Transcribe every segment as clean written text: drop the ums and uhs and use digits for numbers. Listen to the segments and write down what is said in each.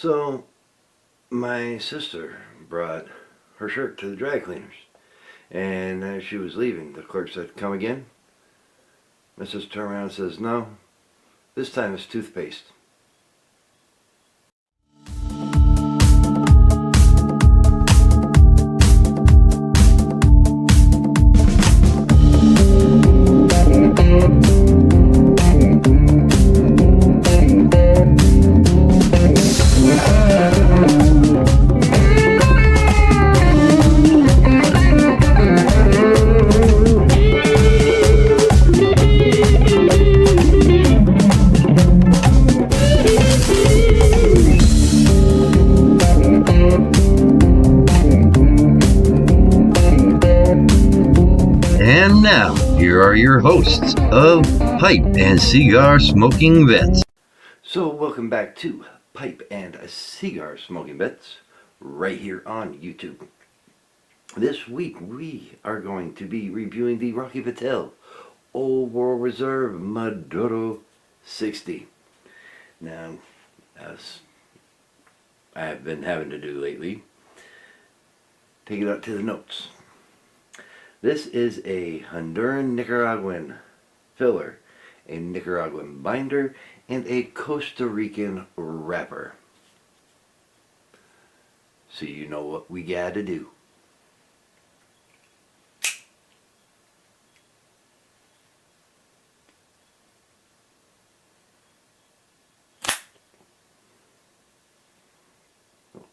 So my sister brought her shirt to the dry cleaners, and as she was leaving, the clerk said, "Come again?" My sister turned around and says, "No, this time it's toothpaste." And now, here are your hosts of Pipe and Cigar Smoking Vets. So welcome back to Pipe and Cigar Smoking Bits, right here on YouTube. This week we are going to be reviewing the Rocky Patel Old World Reserve Maduro 60. Now, as I have been having to do lately, take it out to the notes. This is a Honduran Nicaraguan filler, a Nicaraguan binder, and a Costa Rican wrapper. So you know what we gotta do.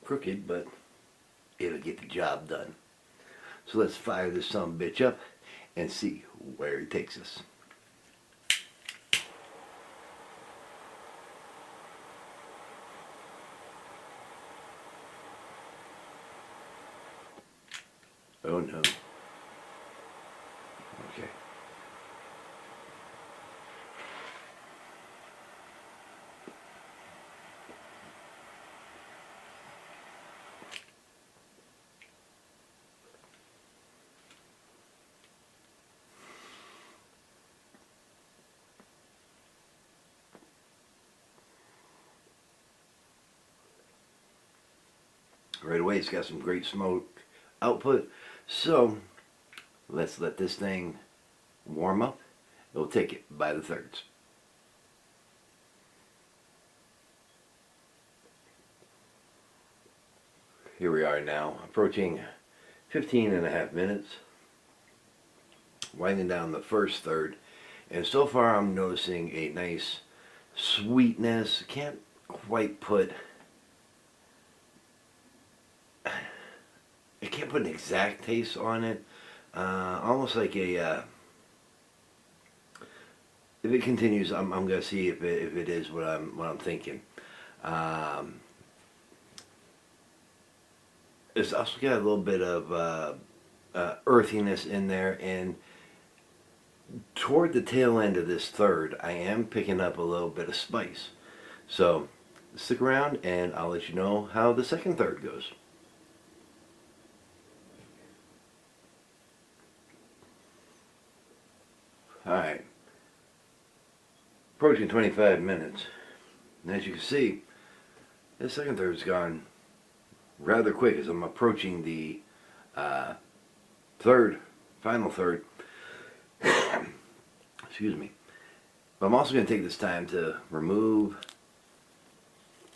Crooked, but it'll get the job done. So let's fire this sumbitch up and see where it takes us. Oh no. Okay. Right away, it's got some great smoke output. So let's let this thing warm up. We'll take it by the thirds. Here we are now, approaching 15 and a half minutes, winding down the first third, and so far I'm noticing a nice sweetness. Can't quite put, I can't put an exact taste on it. Almost like a, if it continues, I'm gonna see if it is what I'm thinking. It's also got a little bit of earthiness in there, and toward the tail end of this third, I am picking up a little bit of spice. So stick around, and I'll let you know how the second third goes. Alright, approaching 25 minutes, and as you can see, this second third's gone rather quick as I'm approaching the final third. Excuse me. But I'm also going to take this time to remove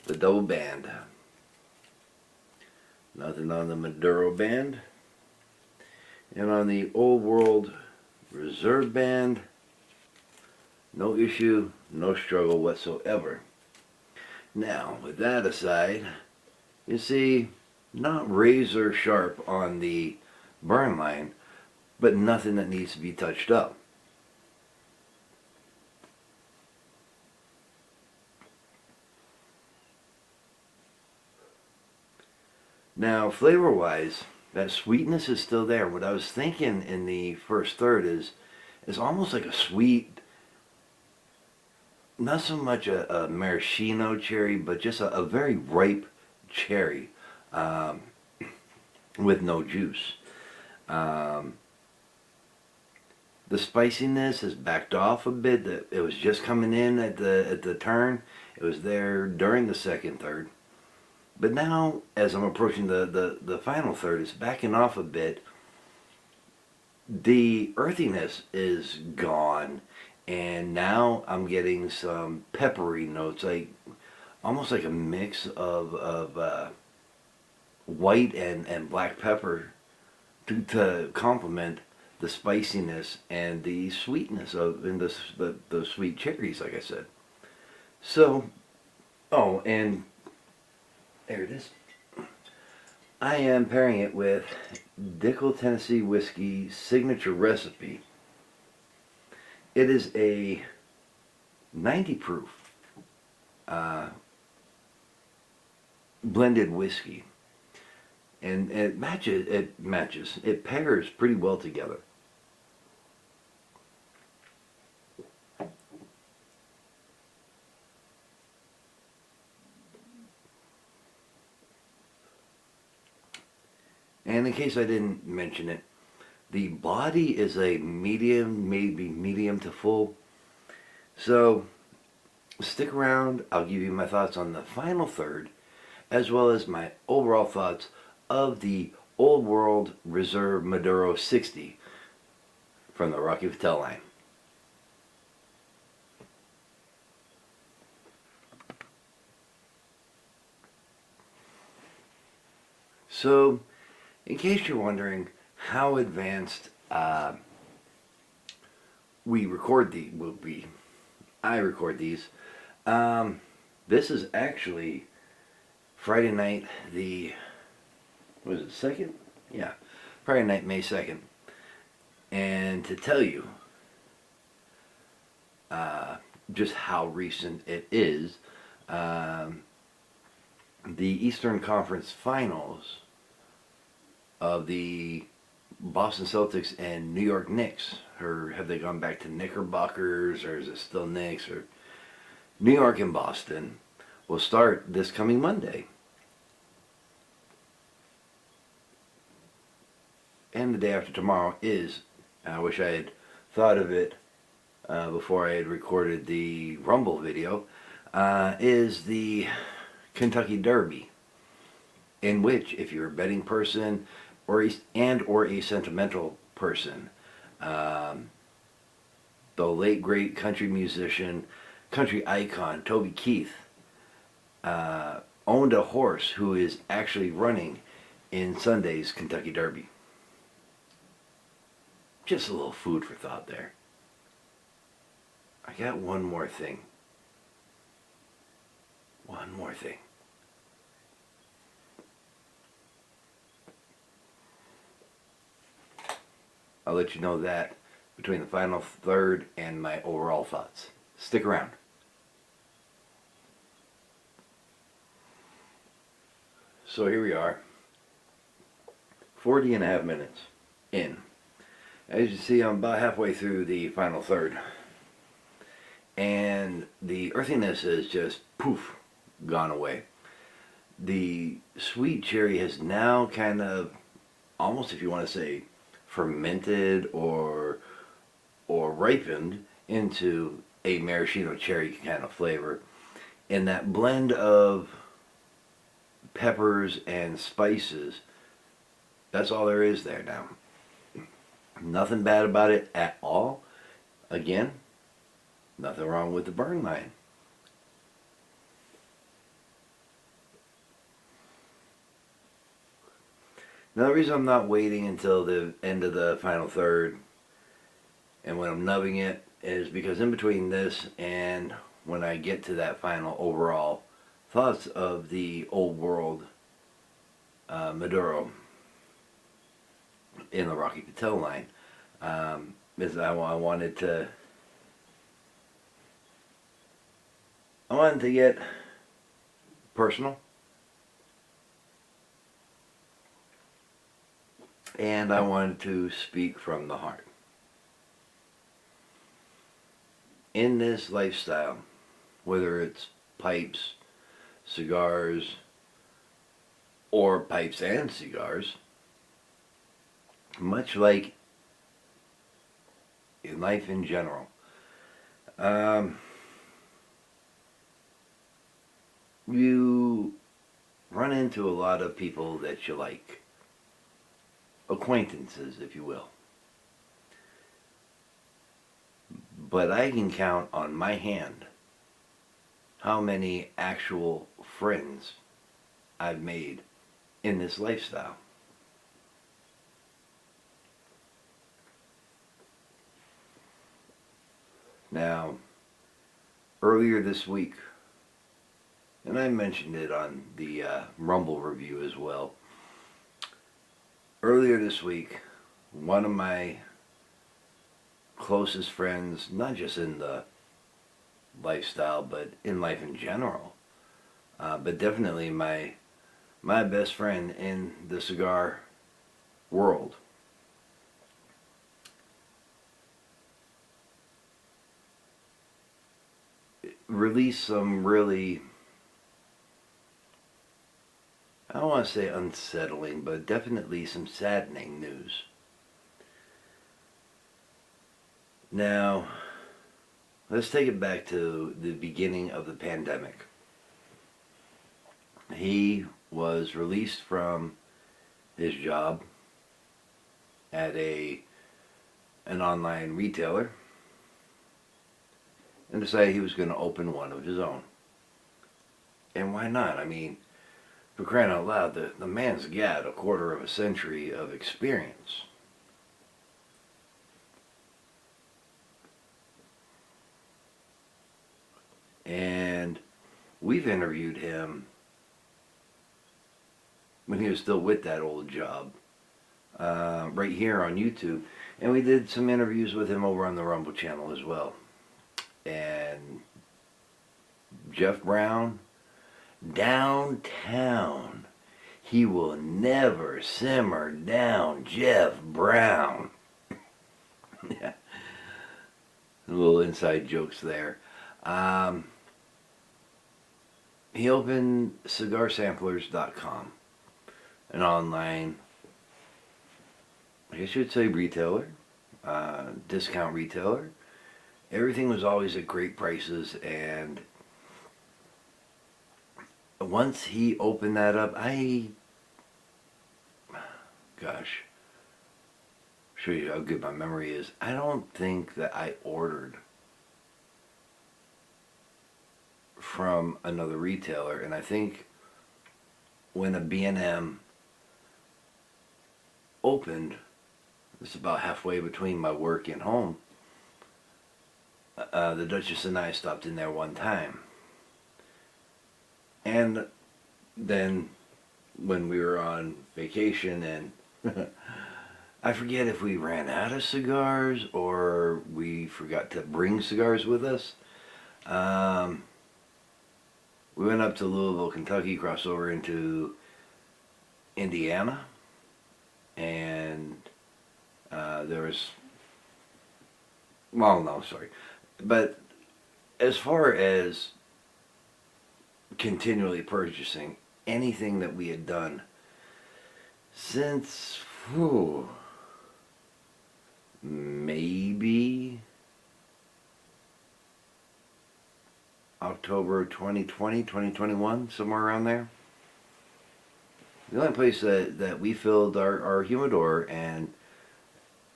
the double band. Nothing on the Maduro band. And on the Old World Reserve band, no issue, no struggle whatsoever. Now, with that aside, you see, not razor sharp on the burn line, but nothing that needs to be touched up. Now, flavor-wise, that sweetness is still there. What I was thinking in the first third is almost like a sweet, not so much a maraschino cherry, but just a very ripe cherry with no juice. The spiciness has backed off a bit. It was just coming in at the turn. It was there during the second third. But now, as I'm approaching the final third, it's backing off a bit. The earthiness is gone, and now I'm getting some peppery notes, like almost like a mix of white and black pepper to complement the spiciness and the sweetness of in the sweet cherries, like I said. So, oh, and there it is. I am pairing it with Dickel Tennessee Whiskey Signature Recipe. It is a 90 proof blended whiskey, and it pairs pretty well together. And in case I didn't mention it, the body is a medium, maybe medium to full. So stick around. I'll give you my thoughts on the final third, as well as my overall thoughts of the Old World Reserve Maduro 60 from the Rocky Patel line. So, in case you're wondering how advanced we record the will be, I record these. This is actually Friday night, was it second? Yeah, Friday night, May 2nd. And to tell you just how recent it is, the Eastern Conference Finals of the Boston Celtics and New York Knicks, or have they gone back to Knickerbockers, or is it still Knicks, or New York and Boston, will start this coming Monday. And the day after tomorrow is, I wish I had thought of it before I had recorded the Rumble video, is the Kentucky Derby, in which, if you're a betting person or a sentimental person, the late great country musician, country icon Toby Keith owned a horse who is actually running in Sunday's Kentucky Derby. Just a little food for thought there. I got one more thing. One more thing. I'll let you know that between the final third and my overall thoughts. Stick around. So here we are, 40 and a half minutes in. As you see, I'm about halfway through the final third. And the earthiness has just, poof, gone away. The sweet cherry has now kind of, almost if you want to say, fermented or ripened into a maraschino cherry kind of flavor. And that blend of peppers and spices, that's all there is there now. Nothing bad about it at all. Again, nothing wrong with the burn line. Now the reason I'm not waiting until the end of the final third and when I'm nubbing it is because in between this and when I get to that final overall thoughts of the Old World Maduro in the Rocky Patel line, is I wanted to get personal, and I wanted to speak from the heart. In this lifestyle, whether it's pipes, cigars, or pipes and cigars, much like in life in general, you run into a lot of people that you like. Acquaintances, if you will. But I can count on my hand how many actual friends I've made in this lifestyle. Now, earlier this week, and I mentioned it on the Rumble review as well. Earlier this week, one of my closest friends, not just in the lifestyle, but in life in general, but definitely my best friend in the cigar world, released some really, I don't want to say unsettling, but definitely some saddening news. Now, let's take it back to the beginning of the pandemic. He was released from his job at an online retailer and decided he was going to open one of his own. And why not? I mean, for crying out loud, the man's got a quarter of a century of experience. And we've interviewed him when he was still with that old job, right here on YouTube. And we did some interviews with him over on the Rumble channel as well. And Jeff Brown, downtown, he will never simmer down, Jeff Brown. Yeah, a little inside jokes there. He opened cigarsamplers.com, an online, I guess you'd say, retailer, discount retailer. Everything was always at great prices, and once he opened that up, gosh, show you how good my memory is. I don't think that I ordered from another retailer, and I think when a B&M opened, it's about halfway between my work and home, the Duchess and I stopped in there one time. And then when we were on vacation, and I forget if we ran out of cigars or we forgot to bring cigars with us. We went up to Louisville, Kentucky, crossed over into Indiana, and there was, well, no, sorry. But as far as continually purchasing anything that we had done since, maybe October 2020, 2021, somewhere around there. The only place that we filled our humidor and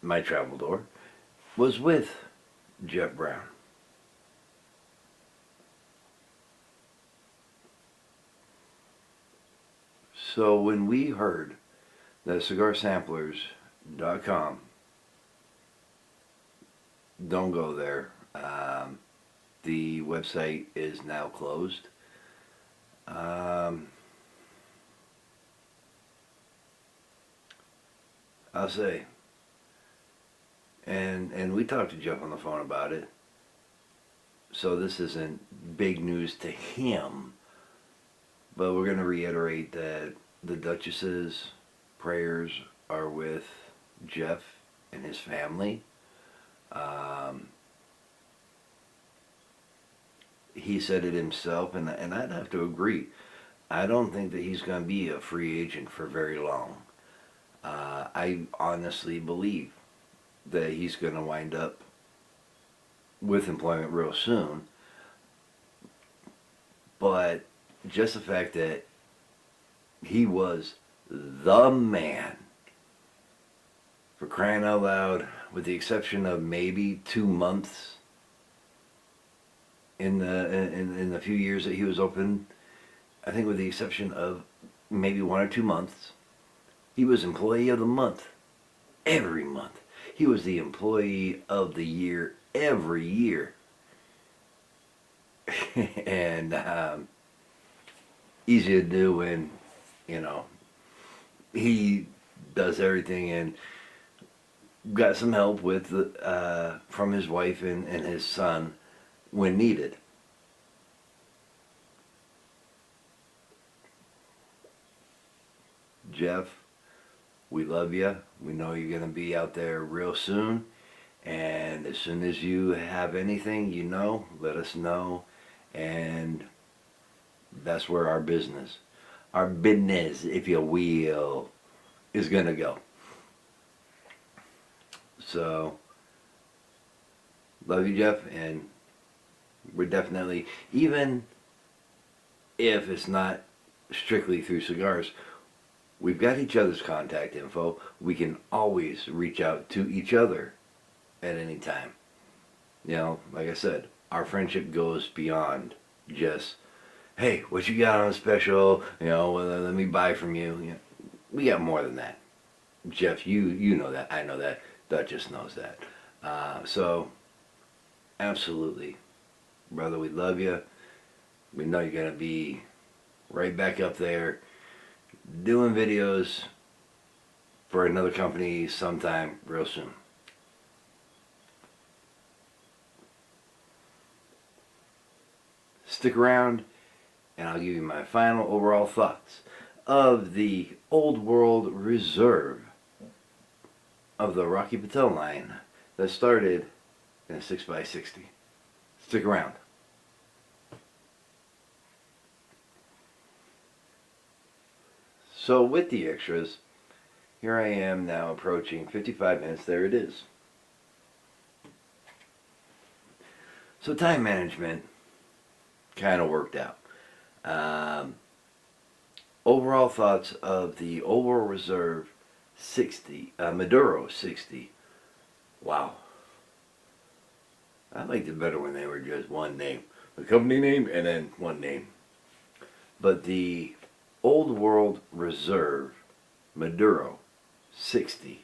my travel door was with Jeff Brown. So when we heard that cigarsamplers.com, don't go there. The website is now closed. I'll say. And we talked to Jeff on the phone about it. So this isn't big news to him. But we're going to reiterate that the Duchess's prayers are with Jeff and his family. He said it himself, and I'd have to agree. I don't think that he's going to be a free agent for very long. I honestly believe that he's going to wind up with employment real soon. But just the fact that He was the man. For crying out loud, with the exception of maybe 2 months in the few years that he was open, I think with the exception of maybe 1 or 2 months, he was employee of the month every month. He was the employee of the year every year. And easy to do when, you know, he does everything, and got some help with from his wife and his son when needed. Jeff, we love you. We know you're going to be out there real soon. And as soon as you have anything, let us know. And that's where our business, if you will, is going to go. So, love you, Jeff. And we're definitely, even if it's not strictly through cigars, we've got each other's contact info. We can always reach out to each other at any time. Like I said, our friendship goes beyond just, hey, what you got on special? Let me buy from you. We got more than that. Jeff, you know that. I know that. Duchess knows that. So, absolutely, brother, we love you. We know you're going to be right back up there doing videos for another company sometime real soon. Stick around, and I'll give you my final overall thoughts of the Old World Reserve of the Rocky Patel line that started in a 6x60. Stick around. So with the extras, here I am now approaching 55 minutes. There it is. So time management kind of worked out. Overall thoughts of the Old World Reserve 60, Maduro 60. Wow. I liked it better when they were just one name. The company name and then one name. But the Old World Reserve Maduro 60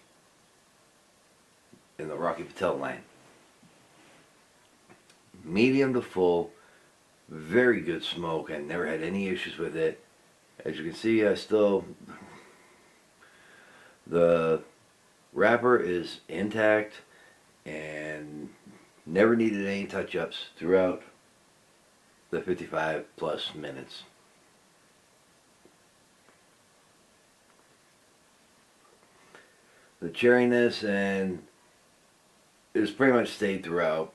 in the Rocky Patel line. Medium to full, very good smoke. I never had any issues with it. As you can see, the wrapper is intact and never needed any touch-ups throughout the 55 plus minutes. The cherryness and it's pretty much stayed throughout.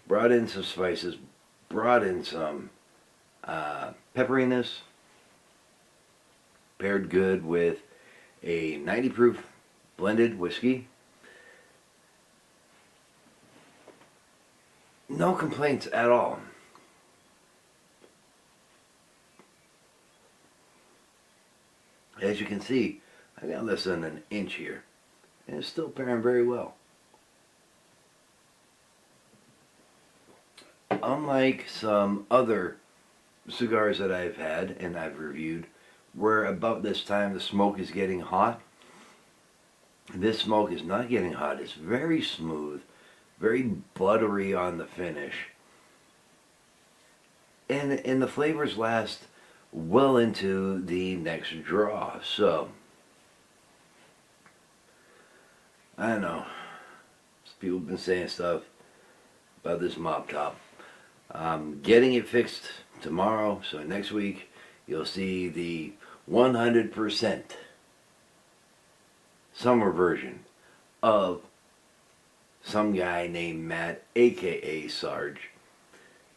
Brought in some spices, brought in some pepperiness, paired good with a 90 proof blended whiskey. No complaints at all. As you can see, I got less than an inch here, and it's still pairing very well. Unlike some other cigars that I've had and I've reviewed, where about this time the smoke is getting hot, this smoke is not getting hot. It's very smooth, very buttery on the finish, and the flavors last well into the next draw. So I don't know, people have been saying stuff about this mop top. Getting it fixed tomorrow, so next week you'll see the 100% summer version of some guy named Matt, aka Sarge.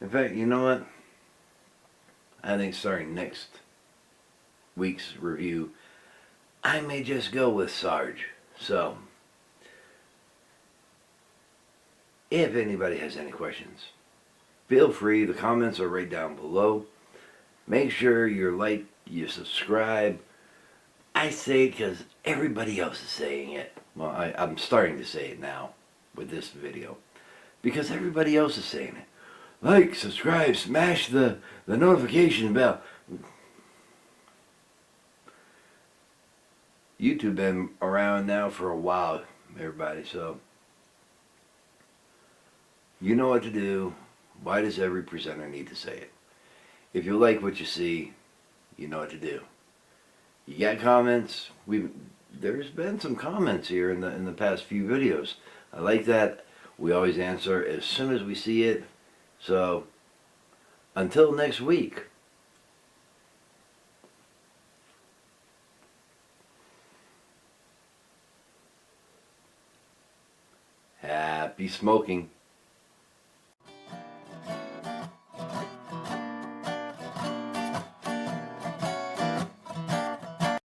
In fact, you know what? I think starting next week's review, I may just go with Sarge. So, if anybody has any questions, feel free. The comments are right down below. Make sure you you subscribe. I say it because everybody else is saying it. Well, I'm starting to say it now with this video because everybody else is saying it. Like, subscribe, smash the notification bell. YouTube been around now for a while, everybody, so you know what to do. Why does every presenter need to say it? If you like what you see, you know what to do. You got comments? There's been some comments here in the past few videos. I like that. We always answer as soon as we see it. So until next week. Happy smoking.